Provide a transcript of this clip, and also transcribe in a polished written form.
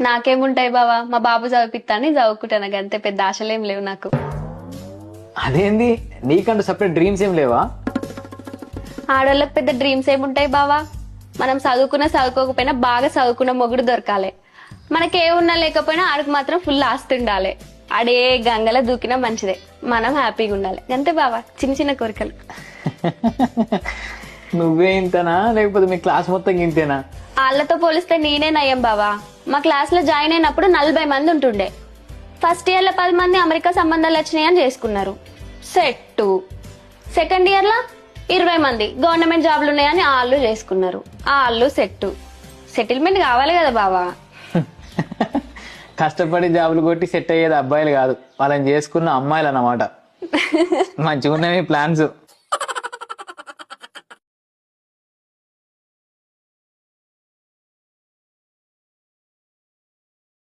నాకేముంటాయి బావా, మా బాబు చదివిపిస్తాను చదువుకుంటాను, అంతే పెద్ద ఆశలేం లేవు నాకు. అదేంది, నీకంటూ సపరేట్ డ్రీమ్స్ ఏం లేవా? ఆడోళ్ళకి పెద్ద డ్రీమ్స్ ఏముంటాయి బావా, మనం చదువుకోకపోయినా బాగా చదువుకున్న మొగుడు దొరకాలి. మనకేమున్నా లేకపోయినా ఆడికి మాత్రం ఫుల్ ఆస్తి ఉండాలి. ఆడే గంగల దూకినా మంచిదే, మనం హ్యాపీగా ఉండాలి, అంతే బావా. చిన్న చిన్న కోరికలు. నువ్వే ఇంతనా లేకపోతే మీ క్లాస్ మొత్తం ఇంతేనా? వాళ్ళతో పోలిస్తే నేనే నయం బావా. మా క్లాస్ లో జాయిన్ అయినప్పుడు 40 మంది ఉంటుండే. ఫస్ట్ ఇయర్ లో 10 మంది అమెరికా సంబంధాలు వచ్చినాయని చేసుకున్నారు, సెట్. సెకండ్ ఇయర్ లో 20 మంది గవర్నమెంట్ జాబ్లు ఉన్నాయని వాళ్ళు చేసుకున్నారు, వాళ్ళు సెట్. సెటిల్మెంట్ కావాలి కదా బావా. కష్టపడి జాబులు కొట్టి సెట్ అయ్యేది అబ్బాయిలు కాదు, వాళ్ళని చేసుకున్న అమ్మాయిలు అన్నమాట. మంచిగా ఉన్నాయి ప్లాన్స్.